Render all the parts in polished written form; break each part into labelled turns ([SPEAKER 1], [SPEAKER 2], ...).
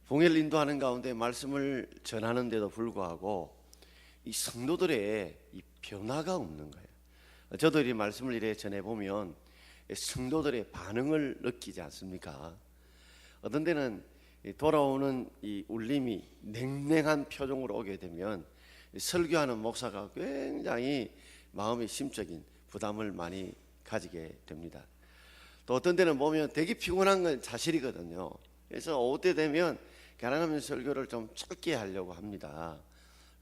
[SPEAKER 1] 봉해를 인도하는 가운데 말씀을 전하는데도 불구하고 이 성도들의 이 변화가 없는 거예요. 저도 이 말씀을 이래 전해보면 성도들의 반응을 느끼지 않습니까? 어떤 때는 돌아오는 이 울림이 냉랭한 표정으로 오게 되면 설교하는 목사가 굉장히 마음의 심적인 부담을 많이 가지게 됩니다. 또 어떤 때는 보면 되게 피곤한 건 사실이거든요. 그래서 오후 때 되면 가능하면 설교를 좀 짧게 하려고 합니다.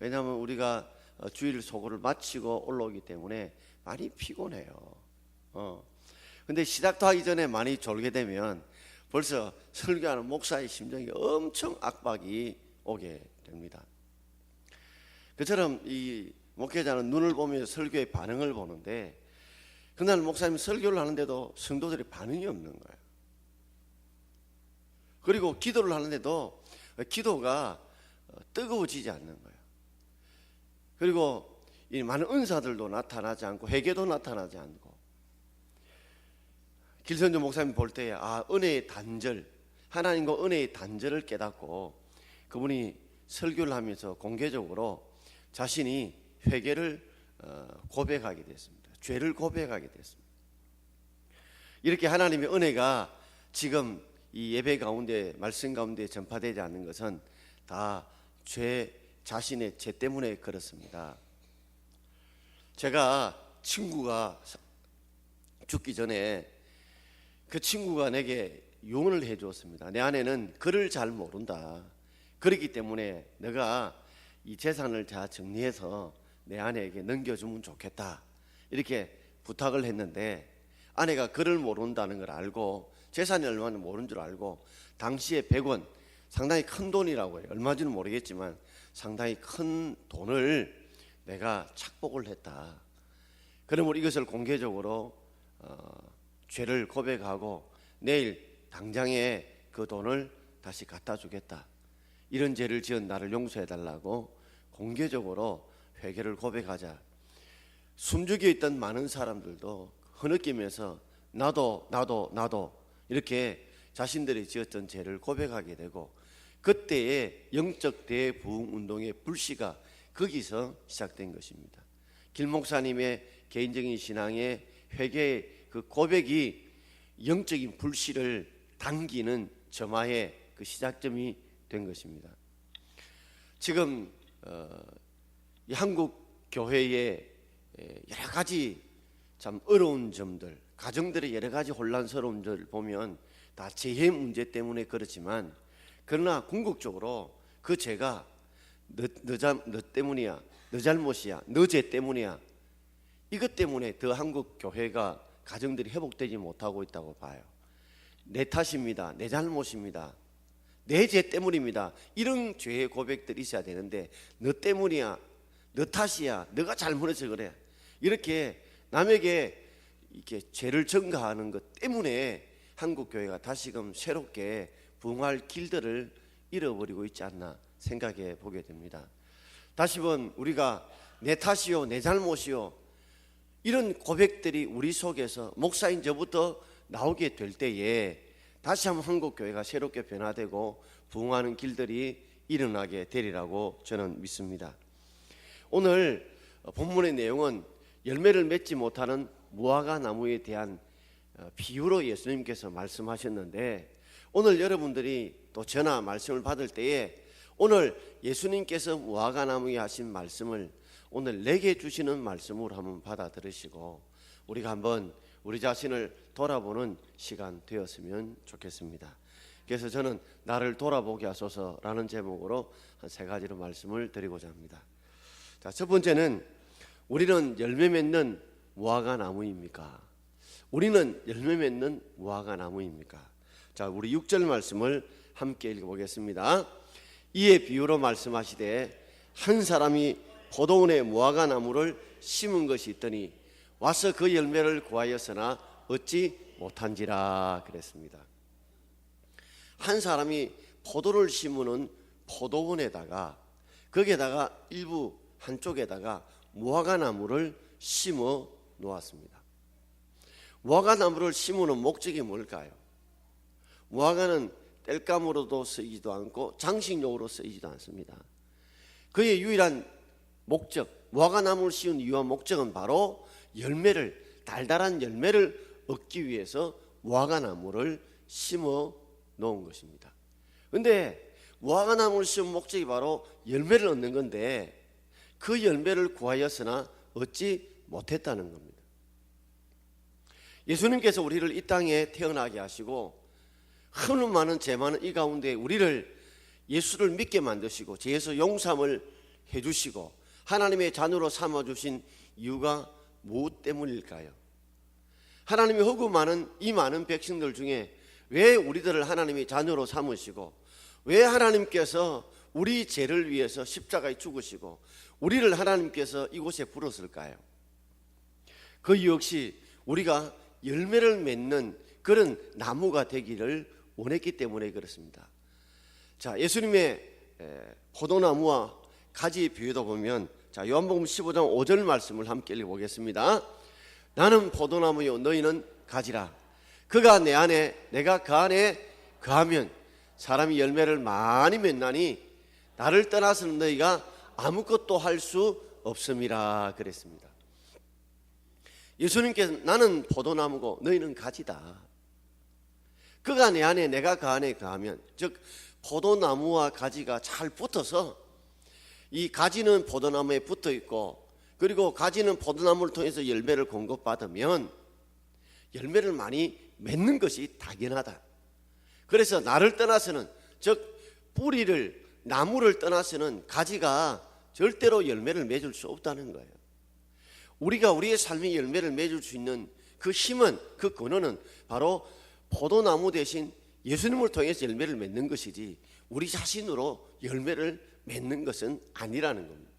[SPEAKER 1] 왜냐하면 우리가 주일 소고를 마치고 올라오기 때문에 많이 피곤해요. 근데 시작도 하기 전에 많이 졸게 되면 벌써 설교하는 목사의 심정이 엄청 압박이 오게 됩니다. 그처럼 이 목회자는 눈을 보면서 설교의 반응을 보는데 그날 목사님 설교를 하는데도 성도들의 반응이 없는 거예요. 그리고 기도를 하는데도 기도가 뜨거워지지 않는 거예요. 그리고 이 많은 은사들도 나타나지 않고 회개도 나타나지 않고 길선주 목사님 볼 때 은혜의 단절, 하나님과 은혜의 단절을 깨닫고 그분이 설교를 하면서 공개적으로 자신이 회개를 고백하게 됐습니다. 죄를 고백하게 됐습니다. 이렇게 하나님의 은혜가 지금 이 예배 가운데 말씀 가운데 전파되지 않는 것은 다 자신의 죄 때문에 그렇습니다. 제가 친구가 죽기 전에 그 친구가 내게 유언을 해 주었습니다. 내 아내는 글을 잘 모른다. 그렇기 때문에 내가 이 재산을 다 정리해서 내 아내에게 넘겨주면 좋겠다. 이렇게 부탁을 했는데 아내가 글을 모른다는 걸 알고 재산이 얼마나 모르는 줄 알고 당시에 100원 상당히 큰 돈이라고 해요. 얼마인지는 모르겠지만 상당히 큰 돈을 내가 착복을 했다. 그러므로 이것을 공개적으로 죄를 고백하고 내일 당장에 그 돈을 다시 갖다 주겠다. 이런 죄를 지은 나를 용서해 달라고 공개적으로 회개를 고백하자. 숨죽여 있던 많은 사람들도 흐느끼면서 나도 이렇게 자신들이 지었던 죄를 고백하게 되고 그때의 영적 대부흥 운동의 불씨가 거기서 시작된 것입니다. 길 목사님의 개인적인 신앙의 회개의 그 고백이 영적인 불씨를 당기는 점화의 그 시작점이 된 것입니다. 지금 이 한국 교회의 여러 가지 참 어려운 점들, 가정들의 여러 가지 혼란스러운 점을 보면 다 죄의 문제 때문에 그렇지만 그러나 궁극적으로 그 죄가 너 때문이야, 너 잘못이야, 너 죄 때문이야. 이것 때문에 더 한국 교회가 가정들이 회복되지 못하고 있다고 봐요. 내 탓입니다. 내 잘못입니다. 내 죄 때문입니다. 이런 죄의 고백들이 있어야 되는데 너 때문이야, 너 탓이야, 너가 잘못해서 그래. 이렇게 남에게 이렇게 죄를 전가하는 것 때문에 한국 교회가 다시금 새롭게 부흥할 길들을 잃어버리고 있지 않나 생각해 보게 됩니다. 다시 한번 우리가 내 탓이요, 내 잘못이요, 이런 고백들이 우리 속에서 목사인 저부터 나오게 될 때에 다시 한번 한국 교회가 새롭게 변화되고 부흥하는 길들이 일어나게 되리라고 저는 믿습니다. 오늘 본문의 내용은 열매를 맺지 못하는 무화과 나무에 대한 비유로 예수님께서 말씀하셨는데 오늘 여러분들이 또 전화 말씀을 받을 때에 오늘 예수님께서 무화과 나무에 하신 말씀을 오늘 내게 주시는 말씀으로 한번 받아 들으시고 우리가 한번 우리 자신을 돌아보는 시간 되었으면 좋겠습니다. 그래서 저는 나를 돌아보게 하소서라는 제목으로 한 3가지로 말씀을 드리고자 합니다. 자, 첫 번째는 우리는 열매 맺는 무화과 나무입니까? 우리는 열매 맺는 무화과 나무입니까? 자, 우리 6절 말씀을 함께 읽어보겠습니다. 이에 비유로 말씀하시되 한 사람이 포도원에 무화과 나무를 심은 것이 있더니 와서 그 열매를 구하였으나 얻지 못한지라 그랬습니다. 한 사람이 포도를 심는 포도원에다가 거기에다가 일부 한쪽에다가 무화과 나무를 심어 놓았습니다. 무화과 나무를 심으는 목적이 뭘까요? 무화과는 땔감으로도 쓰이지도 않고 장식용으로 쓰이지도 않습니다. 그의 유일한 목적, 무화과나무를 씌운 이유와 목적은 바로 달달한 열매를 얻기 위해서 무화과나무를 심어 놓은 것입니다. 그런데 무화과나무를 심은 목적이 바로 열매를 얻는 건데 그 열매를 구하였으나 얻지 못했다는 겁니다. 예수님께서 우리를 이 땅에 태어나게 하시고 흔한 많은 죄 많은 이 가운데 우리를 예수를 믿게 만드시고 죄에서 용서함을 해주시고 하나님의 자녀로 삼아주신 이유가 무엇 때문일까요? 하나님이 허구 많은 이 많은 백성들 중에 왜 우리들을 하나님의 자녀로 삼으시고 왜 하나님께서 우리 죄를 위해서 십자가에 죽으시고 우리를 하나님께서 이곳에 부르셨을까요? 그 이유 역시 우리가 열매를 맺는 그런 나무가 되기를 원했기 때문에 그렇습니다. 자, 예수님의 포도나무와 가지 비유도 보면 자, 요한복음 15장 5절 말씀을 함께 읽어보겠습니다. 나는 포도나무요 너희는 가지라. 그가 내 안에 내가 그 안에 거하면 사람이 열매를 많이 맺나니 나를 떠나서는 너희가 아무것도 할 수 없음이라 그랬습니다. 예수님께서 나는 포도나무고 너희는 가지다. 그가 내 안에 내가 그 안에 거하면, 즉 포도나무와 가지가 잘 붙어서 이 가지는 포도나무에 붙어 있고 그리고 가지는 포도나무를 통해서 열매를 공급받으면 열매를 많이 맺는 것이 당연하다. 그래서 나를 떠나서는, 즉 뿌리를 나무를 떠나서는 가지가 절대로 열매를 맺을 수 없다는 거예요. 우리가 우리의 삶의 열매를 맺을 수 있는 그 힘은, 그 근원은 바로 포도나무 대신 예수님을 통해서 열매를 맺는 것이지 우리 자신으로 열매를 맺는 것은 아니라는 겁니다.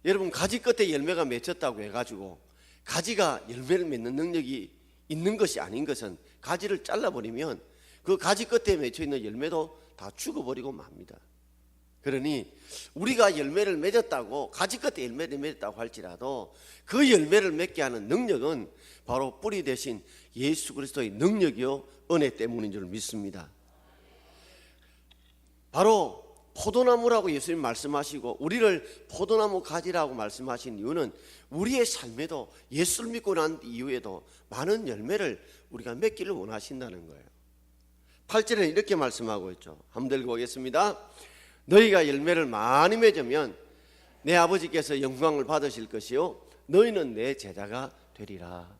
[SPEAKER 1] 여러분, 가지 끝에 열매가 맺혔다고 해가지고 가지가 열매를 맺는 능력이 있는 것이 아닌 것은 가지를 잘라버리면 그 가지 끝에 맺혀있는 열매도 다 죽어버리고 맙니다. 그러니 우리가 열매를 맺었다고, 가지 끝에 열매를 맺었다고 할지라도 그 열매를 맺게 하는 능력은 바로 뿌리 대신 예수 그리스도의 능력이요 은혜 때문인 줄 믿습니다. 바로 포도나무라고 예수님 말씀하시고 우리를 포도나무 가지라고 말씀하신 이유는 우리의 삶에도 예수를 믿고 난 이후에도 많은 열매를 우리가 맺기를 원하신다는 거예요. 8절에 이렇게 말씀하고 있죠. 한번 들고 오겠습니다. 너희가 열매를 많이 맺으면 내 아버지께서 영광을 받으실 것이요 너희는 내 제자가 되리라.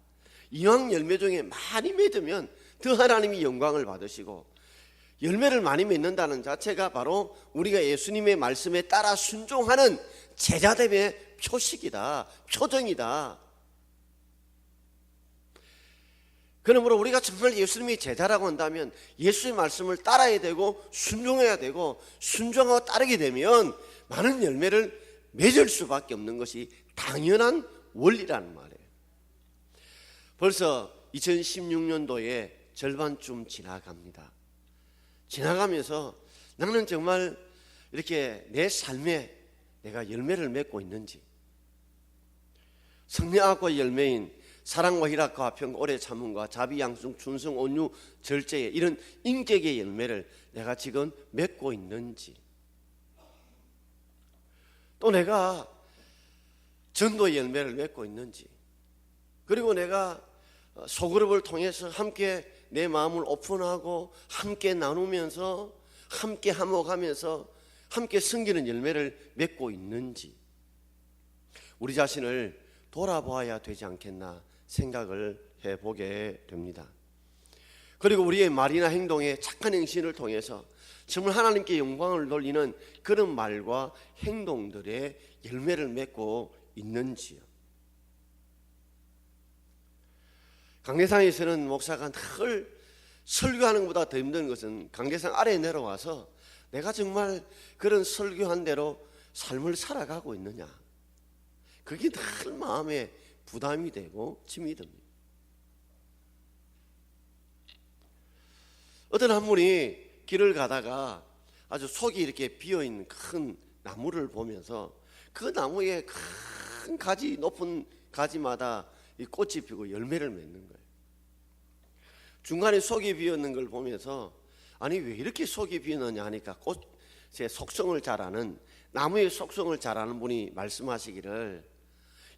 [SPEAKER 1] 이왕 열매 중에 많이 맺으면 더 하나님이 영광을 받으시고, 열매를 많이 맺는다는 자체가 바로 우리가 예수님의 말씀에 따라 순종하는 제자됨의 표식이다, 표정이다. 그러므로 우리가 정말 예수님이 제자라고 한다면 예수의 말씀을 따라야 되고 순종해야 되고, 순종하고 따르게 되면 많은 열매를 맺을 수밖에 없는 것이 당연한 원리라는 말이에요. 벌써 2016년도에 절반쯤 지나갑니다. 지나가면서 나는 정말 이렇게 내 삶에 내가 열매를 맺고 있는지, 성령학과 열매인 사랑과 희락과 화평과 오래 참음과 자비 양승 충성 온유 절제의 이런 인격의 열매를 내가 지금 맺고 있는지, 또 내가 전도의 열매를 맺고 있는지, 그리고 내가 소그룹을 통해서 함께 내 마음을 오픈하고 함께 나누면서 함께 화목하면서 함께 섬기는 열매를 맺고 있는지 우리 자신을 돌아보아야 되지 않겠나 생각을 해보게 됩니다. 그리고 우리의 말이나 행동에 착한 행실을 통해서 정말 하나님께 영광을 돌리는 그런 말과 행동들의 열매를 맺고 있는지요. 강대상에서는 목사가 늘 설교하는 것보다 더 힘든 것은 강대상 아래에 내려와서 내가 정말 그런 설교한 대로 삶을 살아가고 있느냐, 그게 늘 마음에 부담이 되고 짐이 듭니다. 어떤 한 분이 길을 가다가 아주 속이 이렇게 비어있는 큰 나무를 보면서 그 나무에 큰 가지, 높은 가지마다 이 꽃이 피고 열매를 맺는 거예요. 중간에 속이 비었는 걸 보면서 아니 왜 이렇게 속이 비었느냐 하니까 꽃의 속성을 잘 아는, 나무의 속성을 잘 아는 분이 말씀하시기를,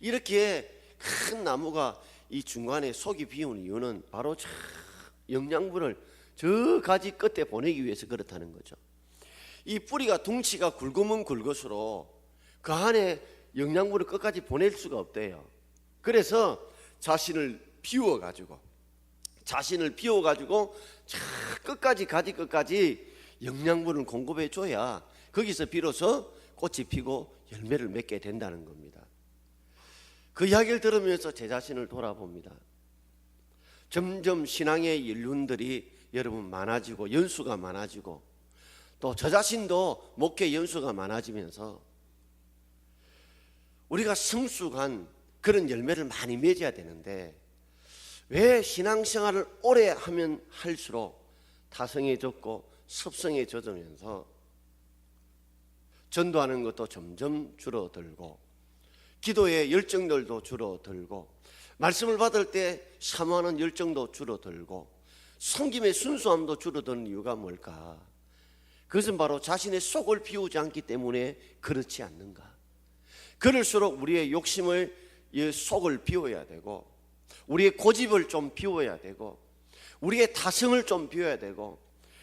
[SPEAKER 1] 이렇게 큰 나무가 이 중간에 속이 비운 이유는 바로 저 영양분을 저 가지 끝에 보내기 위해서 그렇다는 거죠. 이 뿌리가 둥치가 굵으면 굵을수록 그 안에 영양분을 끝까지 보낼 수가 없대요. 그래서 자신을 비워가지고 저 끝까지 가지 끝까지 영양분을 공급해 줘야 거기서 비로소 꽃이 피고 열매를 맺게 된다는 겁니다. 그 이야기를 들으면서 제 자신을 돌아봅니다. 점점 신앙의 연륜들이 여러분 많아지고 연수가 많아지고 또 저 자신도 목회 연수가 많아지면서 우리가 성숙한 그런 열매를 많이 맺어야 되는데 왜 신앙생활을 오래 하면 할수록 타성해졌고 습성해져면서 전도하는 것도 점점 줄어들고 기도의 열정들도 줄어들고 말씀을 받을 때 사모하는 열정도 줄어들고 섬김의 순수함도 줄어드는 이유가 뭘까? 그것은 바로 자신의 속을 비우지 않기 때문에 그렇지 않는가? 그럴수록 우리의 욕심을, 속을 비워야 되고 우리의 고집을 좀 비워야 되고 우리의 타성을 좀 비워야 되고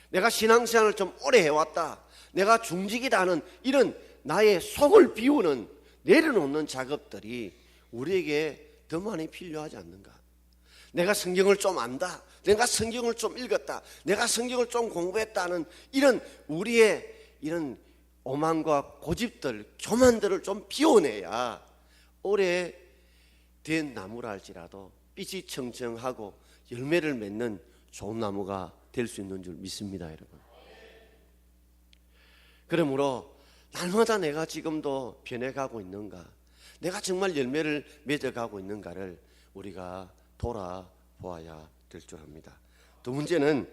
[SPEAKER 1] 내가 신앙생활을 좀 오래 해왔다, 내가 중직이라는 이런 나의 속을 비우는, 내려놓는 작업들이 우리에게 더 많이 필요하지 않는가? 내가 성경을 좀 안다, 내가 성경을 좀 읽었다, 내가 성경을 좀 공부했다는 이런 우리의 이런 오만과 고집들, 교만들을 좀 비워내야 오래된 나무라 할지라도 빛이 청청하고 열매를 맺는 좋은 나무가 될 수 있는 줄 믿습니다, 여러분. 그러므로 날마다 내가 지금도 변해가고 있는가, 내가 정말 열매를 맺어가고 있는가를 우리가 돌아보아야 될 줄 압니다. 두 번째는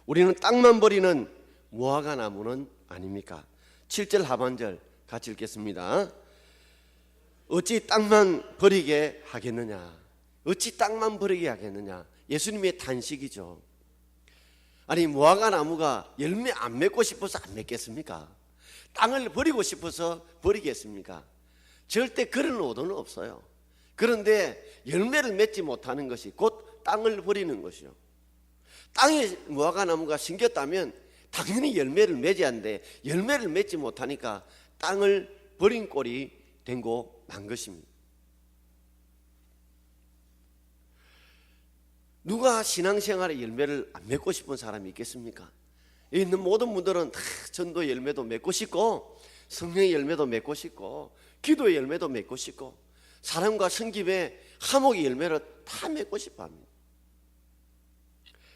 [SPEAKER 1] 우리는 땅만 버리는 무화과 나무는 아닙니까? 7절 하반절 같이 읽겠습니다. 어찌 땅만 버리게 하겠느냐? 어찌 땅만 버리게 하겠느냐? 예수님의 탄식이죠. 아니 무화과 나무가 열매 안 맺고 싶어서 안 맺겠습니까? 땅을 버리고 싶어서 버리겠습니까? 절대 그런 의도는 없어요. 그런데 열매를 맺지 못하는 것이 곧 땅을 버리는 것이요. 땅에 무화과 나무가 심겼다면 당연히 열매를 맺어야 하는데 열매를 맺지 못하니까 땅을 버린 꼴이 되고 만 것입니다. 누가 신앙생활에 열매를 안 맺고 싶은 사람이 있겠습니까? 여기 있는 모든 분들은 다 전도 열매도 맺고 싶고 성령의 열매도 맺고 싶고 기도의 열매도 맺고 싶고 사랑과 섬김의 화목의 열매를 다 맺고 싶어 합니다.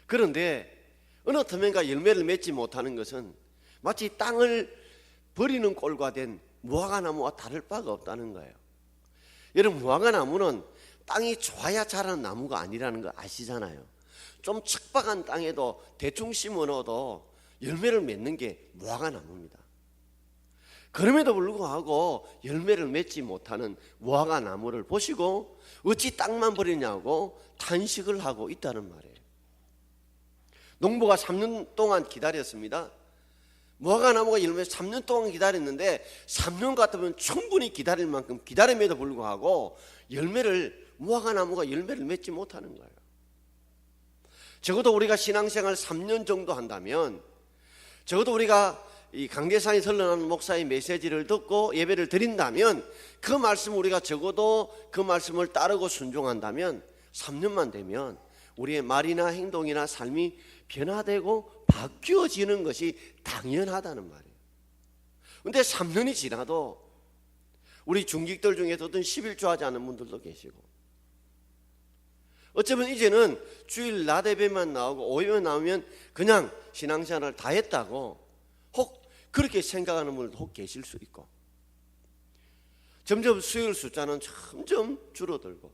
[SPEAKER 1] 그런데 어느 틈엔가 열매를 맺지 못하는 것은 마치 땅을 버리는 꼴과 된 무화과 나무와 다를 바가 없다는 거예요. 여러분 무화과 나무는 땅이 좋아야 자라는 나무가 아니라는 거 아시잖아요. 좀 척박한 땅에도 대충 심어놓아도 열매를 맺는 게 무화과 나무입니다. 그럼에도 불구하고 열매를 맺지 못하는 무화과 나무를 보시고 어찌 땅만 버리냐고 탄식을 하고 있다는 말이에요. 농부가 3년 동안 기다렸습니다. 무화과 나무가 열매 3년 동안 기다렸는데 3년 같으면 충분히 기다릴 만큼 기다림에도 불구하고 무화과 나무가 열매를 맺지 못하는 거예요. 적어도 우리가 신앙생활 3년 정도 한다면, 적어도 우리가 이 강대상에 설련하는 목사의 메시지를 듣고 예배를 드린다면, 그 말씀 우리가 적어도 그 말씀을 따르고 순종한다면 3년만 되면 우리의 말이나 행동이나 삶이 변화되고 바뀌어지는 것이 당연하다는 말이에요. 그런데 3년이 지나도 우리 중직들 중에서도 11조 하지 않은 분들도 계시고, 어쩌면 이제는 주일 낮 예배만 나오고 오후에 나오면 그냥 신앙생활을 다 했다고 혹 그렇게 생각하는 분들도 혹 계실 수 있고, 점점 수요일 숫자는 점점 줄어들고,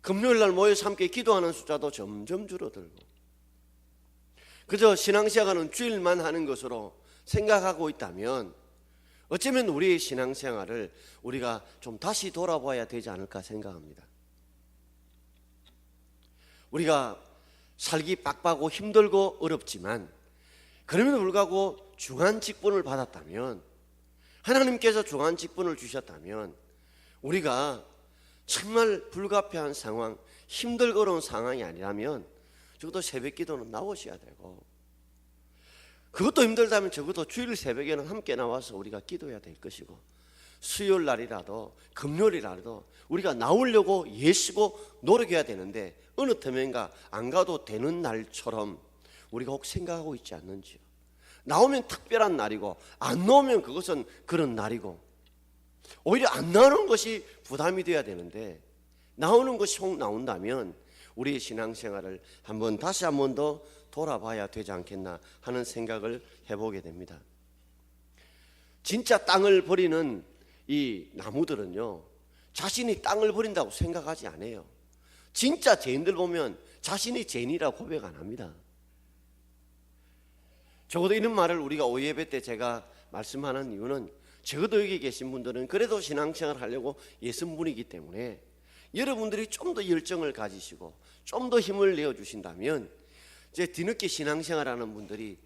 [SPEAKER 1] 금요일날 모여서 함께 기도하는 숫자도 점점 줄어들고, 그저 신앙생활은 주일만 하는 것으로 생각하고 있다면 어쩌면 우리의 신앙생활을 우리가 좀 다시 돌아봐야 되지 않을까 생각합니다. 우리가 살기 빡빡하고 힘들고 어렵지만 그럼에도 불구하고 중한 직분을 받았다면, 하나님께서 중한 직분을 주셨다면 우리가 정말 불가피한 상황, 힘들고 어려운 상황이 아니라면 적어도 새벽 기도는 나오셔야 되고, 그것도 힘들다면 적어도 주일 새벽에는 함께 나와서 우리가 기도해야 될 것이고, 수요일 날이라도 금요일이라도 우리가 나오려고 애쓰고 노력해야 되는데 어느 틈엔가 안 가도 되는 날처럼 우리가 혹 생각하고 있지 않는지요. 나오면 특별한 날이고 안 나오면 그것은 그런 날이고, 오히려 안 나오는 것이 부담이 돼야 되는데 나오는 것이 혹 나온다면 우리의 신앙생활을 다시 한 번 더 돌아봐야 되지 않겠나 하는 생각을 해보게 됩니다. 진짜 땅을 버리는 이 나무들은요, 자신이 땅을 버린다고 생각하지 않아요. 진짜 죄인들 보면 자신이 죄인이라고 고백 안 합니다. 적어도 이런 말을 우리가 오예배 때 제가 말씀하는 이유는, 적어도 여기 계신 분들은 그래도 신앙생활을 하려고 예순 분이기 때문에 여러분들이 좀 더 열정을 가지시고 좀 더 힘을 내어주신다면 이제 뒤늦게 신앙생활하는 분들이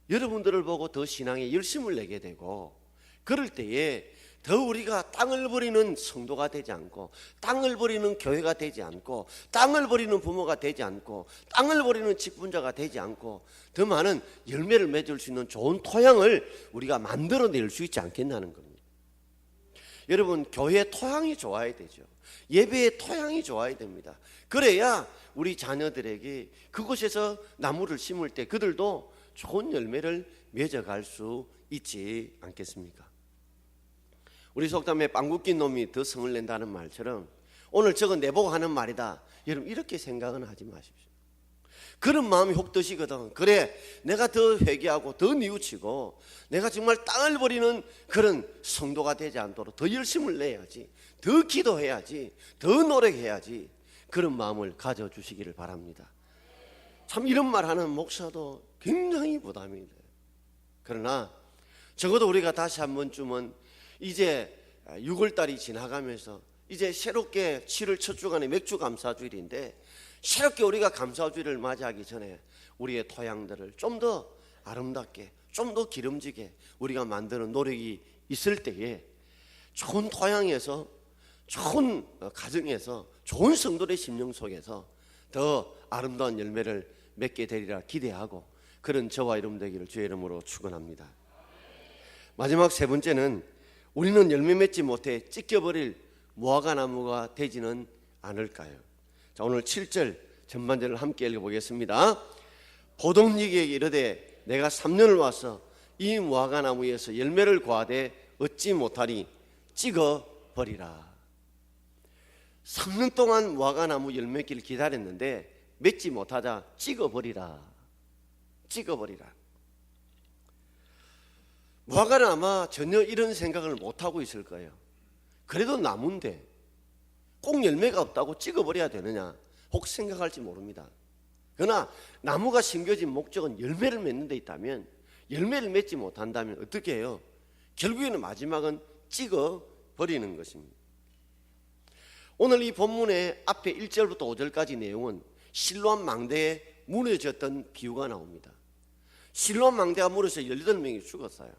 [SPEAKER 1] 여러분들을 보고 더 신앙에 열심을 내게 되고, 그럴 때에 더 우리가 땅을 버리는 성도가 되지 않고, 땅을 버리는 교회가 되지 않고, 땅을 버리는 부모가 되지 않고, 땅을 버리는 직분자가 되지 않고 더 많은 열매를 맺을 수 있는 좋은 토양을 우리가 만들어낼 수 있지 않겠냐는 겁니다. 여러분, 교회의 토양이 좋아야 되죠. 예배의 토양이 좋아야 됩니다. 그래야 우리 자녀들에게 그곳에서 나무를 심을 때 그들도 좋은 열매를 맺어갈 수 있지 않겠습니까? 우리 속담에 빵 굽긴 놈이 더 성을 낸다는 말처럼 오늘 저거 내보고 하는 말이다, 여러분 이렇게 생각은 하지 마십시오. 그런 마음이 혹 드시거든. 그래, 내가 더 회개하고 더 뉘우치고 내가 정말 땅을 버리는 그런 성도가 되지 않도록 더 열심을 내야지, 더 기도해야지, 더 노력해야지, 그런 마음을 가져주시기를 바랍니다. 참 이런 말 하는 목사도 굉장히 부담이 돼요. 그러나 적어도 우리가 다시 한 번쯤은 이제 6월달이 지나가면서 이제 새롭게 7월 첫 주간에 맥주 감사주일인데, 새롭게 우리가 감사주일을 맞이하기 전에 우리의 토양들을 좀 더 아름답게, 좀 더 기름지게 우리가 만드는 노력이 있을 때에 좋은 토양에서, 좋은 가정에서, 좋은 성도의 심령 속에서 더 아름다운 열매를 맺게 되리라 기대하고, 그런 저와 여러분 되기를 주의 이름으로 축원합니다. 마지막 세 번째는, 우리는 열매 맺지 못해 찢겨버릴 무화과나무가 되지는 않을까요? 자, 오늘 7절 전반절을 함께 읽어보겠습니다. 보동이에게 이르되 내가 3년을 와서 이 무화과나무에서 열매를 구하되 얻지 못하니 찍어버리라. 3년 동안 무화과나무 열매길 기다렸는데 맺지 못하자 찍어버리라. 찍어버리라. 무화과는 아마 전혀 이런 생각을 못하고 있을 거예요. 그래도 나무인데 꼭 열매가 없다고 찍어버려야 되느냐 혹 생각할지 모릅니다. 그러나 나무가 심겨진 목적은 열매를 맺는 데 있다면, 열매를 맺지 못한다면 어떻게 해요? 결국에는 마지막은 찍어버리는 것입니다. 오늘 이 본문의 앞에 1절부터 5절까지 내용은 실로암 망대에 무너졌던 비유가 나옵니다. 실로암 망대가 무너져서 18명이 죽었어요.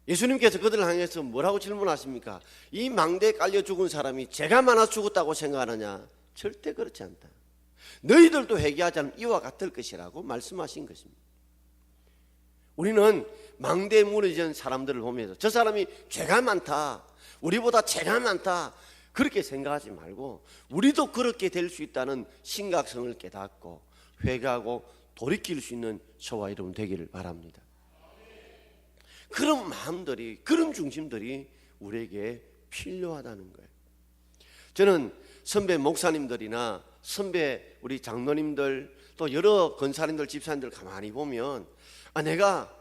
[SPEAKER 1] 예수님께서 그들을 향해서 뭐라고 질문하십니까? 이 망대에 깔려 죽은 사람이 죄가 많아 죽었다고 생각하느냐? 절대 그렇지 않다. 너희들도 회개하지 않으면 이와 같을 것이라고 말씀하신 것입니다. 우리는 망대에 무너진 사람들을 보면서 저 사람이 죄가 많다, 우리보다 죄가 많다, 그렇게 생각하지 말고 우리도 그렇게 될 수 있다는 심각성을 깨닫고 회개하고 돌이킬 수 있는 저와 여러분 되기를 바랍니다. 그런 마음들이, 그런 중심들이 우리에게 필요하다는 거예요. 저는 선배 목사님들이나 선배 우리 장로님들, 또 여러 권사님들, 집사님들 가만히 보면 내가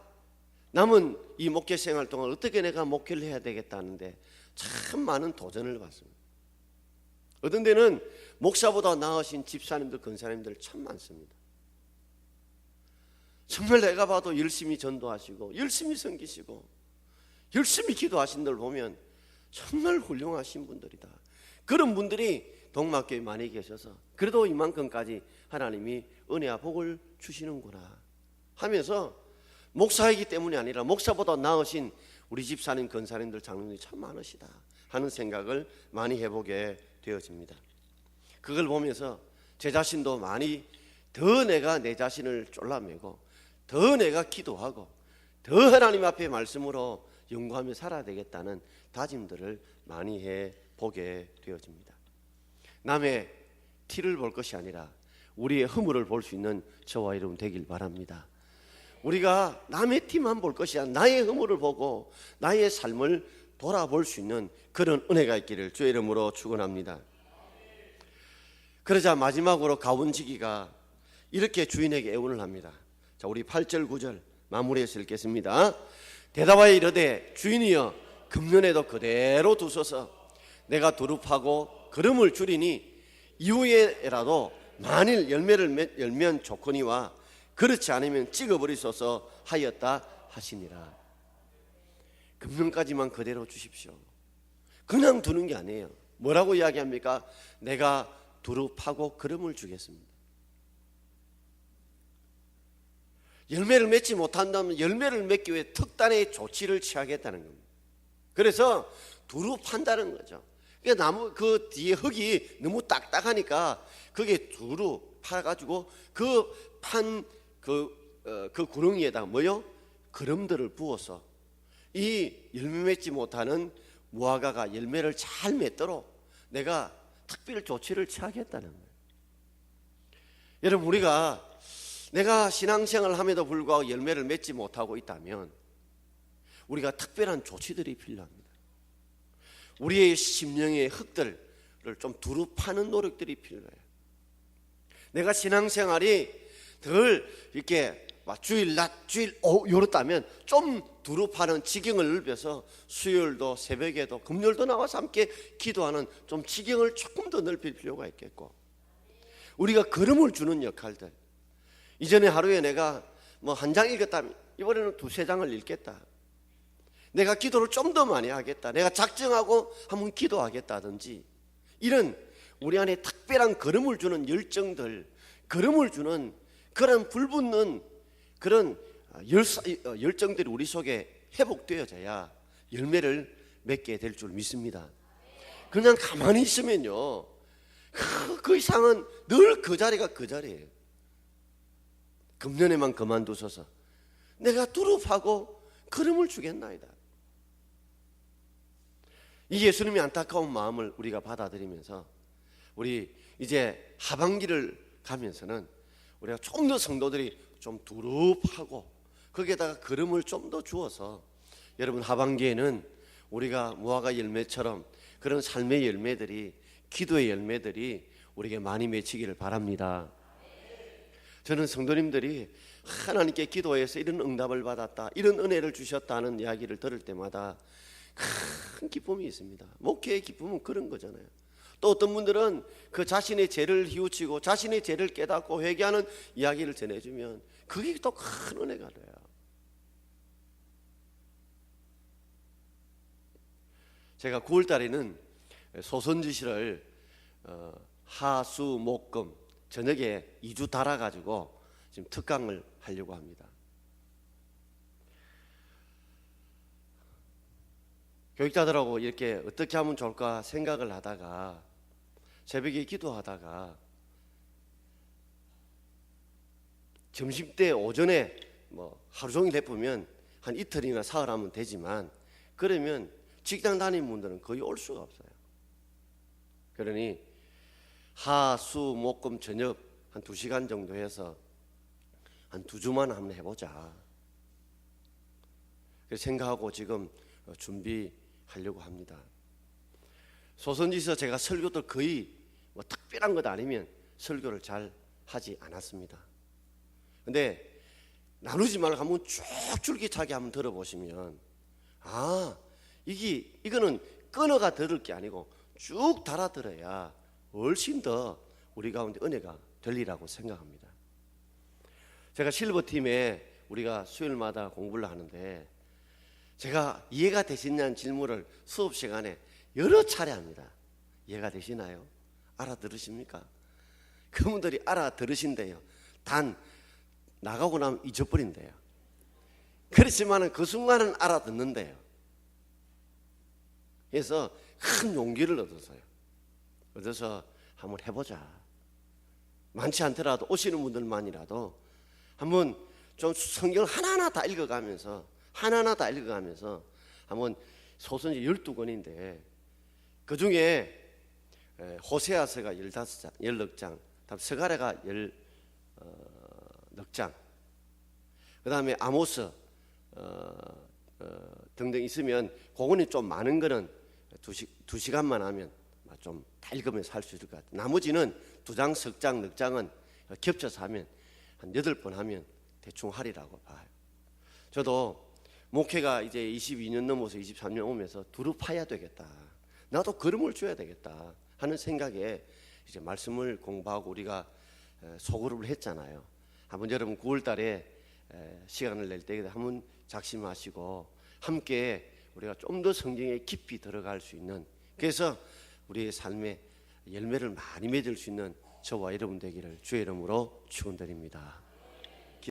[SPEAKER 1] 남은 이 목회 생활 동안 어떻게 내가 목회를 해야 되겠다는데 참 많은 도전을 받습니다. 어떤 데는 목사보다 나으신 집사님들, 권사님들 참 많습니다. 정말 내가 봐도 열심히 전도하시고 열심히 섬기시고 열심히 기도하신 들 보면 정말 훌륭하신 분들이다. 그런 분들이 동막교회에 많이 계셔서 그래도 이만큼까지 하나님이 은혜와 복을 주시는구나 하면서, 목사이기 때문이 아니라 목사보다 나으신 우리 집사님, 권사님들, 장로님이 참 많으시다 하는 생각을 많이 해보게 되어집니다. 그걸 보면서 제 자신도 많이 더 내가 내 자신을 쫄라매고 더 내가 기도하고 더 하나님 앞에 말씀으로 연구하며 살아야 되겠다는 다짐들을 많이 해보게 되어집니다. 남의 티를 볼 것이 아니라 우리의 허물을 볼 수 있는 저와 여러분 되길 바랍니다. 우리가 남의 티만 볼 것이 아니라 나의 허물을 보고 나의 삶을 돌아볼 수 있는 그런 은혜가 있기를 주의 이름으로 축원합니다. 그러자 마지막으로 가온지기가 이렇게 주인에게 애원을 합니다. 자, 우리 8절 9절 마무리해서 읽겠습니다. 대답하여 이르되 주인이여 금년에도 그대로 두소서. 내가 두릅하고 거름을 줄이니 이후에라도 만일 열매를 열면 좋거니와 그렇지 않으면 찍어버리소서 하였다 하시니라. 금년까지만 그대로 주십시오. 그냥 두는 게 아니에요. 뭐라고 이야기합니까? 내가 두릅하고 거름을 주겠습니다. 열매를 맺지 못한다면 열매를 맺기 위해 특단의 조치를 취하겠다는 겁니다. 그래서 두릅한다는 거죠. 그러니까 나무 그 뒤에 흙이 너무 딱딱하니까 그게 두루 파가지고 그 구렁이에다가 뭐요? 거름들을 부어서 이 열매 맺지 못하는 무화과가 열매를 잘 맺도록 내가 특별 조치를 취하겠다는 거예요. 여러분, 우리가 내가 신앙생활을 함에도 불구하고 열매를 맺지 못하고 있다면 우리가 특별한 조치들이 필요합니다. 우리의 심령의 흙들을 좀 두루 파는 노력들이 필요해요. 내가 신앙생활이 덜 이렇게 주일 낮 주일 오후 이렇다면 좀 두루 파는 지경을 넓혀서 수요일도 새벽에도 금요일도 나와서 함께 기도하는 좀 지경을 조금 더 넓힐 필요가 있겠고, 우리가 걸음을 주는 역할들, 이전에 하루에 내가 뭐 한 장 읽었다면 이번에는 두세 장을 읽겠다, 내가 기도를 좀 더 많이 하겠다, 내가 작정하고 한번 기도하겠다든지, 이런 우리 안에 특별한 걸음을 주는 열정들, 걸음을 주는 그런 불붙는 그런 열정들이 우리 속에 회복되어져야 열매를 맺게 될 줄 믿습니다. 그냥 가만히 있으면요, 그 이상은 늘 그 자리가 그 자리예요. 금년에만 그만두소서. 내가 두릅하고 걸음을 주겠나이다. 이 예수님의 안타까운 마음을 우리가 받아들이면서 우리 이제 하반기를 가면서는 우리가 좀 더 성도들이 좀 두릅하고 거기에다가 걸음을 좀 더 주어서, 여러분 하반기에는 우리가 무화과 열매처럼 그런 삶의 열매들이, 기도의 열매들이 우리에게 많이 맺히기를 바랍니다. 저는 성도님들이 하나님께 기도해서 이런 응답을 받았다, 이런 은혜를 주셨다는 이야기를 들을 때마다 큰 기쁨이 있습니다. 목회의 기쁨은 그런 거잖아요. 또 어떤 분들은 그 자신의 죄를 뉘우치고 자신의 죄를 깨닫고 회개하는 이야기를 전해주면 그게 또 큰 은혜가 돼요. 제가 9월 달에는 소선지시를 하수목금 저녁에 2주 달아가지고 지금 특강을 하려고 합니다. 교육자들하고 이렇게 어떻게 하면 좋을까 생각을 하다가 새벽에 기도하다가 점심때 오전에 뭐 하루 종일 해보면 한 이틀이나 사흘 하면 되지만, 그러면 직장 다니는 분들은 거의 올 수가 없어요. 그러니 하수목금 저녁 한 2시간 정도 해서 한 2주만 한번 해보자 그렇게 생각하고 지금 준비하려고 합니다. 소선지서 제가 설교도 거의 뭐 특별한 것 아니면 설교를 잘 하지 않았습니다. 근데 나누지 말고 한번 쭉 줄기차게 한번 들어보시면, 이거는 끊어가 들을 게 아니고 쭉 달아 들어야 훨씬 더 우리 가운데 은혜가 되리라고 생각합니다. 제가 실버팀에 우리가 수요일마다 공부를 하는데 제가 이해가 되시냐는 질문을 수업 시간에 여러 차례 합니다. 이해가 되시나요? 알아들으십니까? 그분들이 알아들으신대요. 단 나가고 나면 잊어버린대요. 그렇지만 그 순간은 알아듣는데요. 그래서 큰 용기를 얻어서 한번 해보자. 많지 않더라도 오시는 분들만이라도 한번 좀 성경을 하나하나 다 읽어가면서 한번 소선지 12권인데 그 중에 호세아서가 15장, 16장, 스가랴가 16장, 그 다음에 아모스 등등 있으면 그거는 좀 많은 거는 2시간만 하면 좀 다 읽으면서 할 수 있을 것 같아요. 나머지는 2장, 석장, 넉장은 겹쳐서 하면 한 8번 하면 대충 하리라고 봐요. 저도 목회가 이제 22년 넘어서 23년 오면서 두루 파야 되겠다. 나도 걸음을 줘야 되겠다 하는 생각에 이제 말씀을 공부하고 우리가 소그룹을 했잖아요. 한번 여러분 9월 달에 시간을 낼 때 한번 작심하시고 함께 우리가 좀 더 성경에 깊이 들어갈 수 있는, 그래서 우리의 삶에 열매를 많이 맺을 수 있는 저와 여러분 되기를 주의 이름으로 축원드립니다.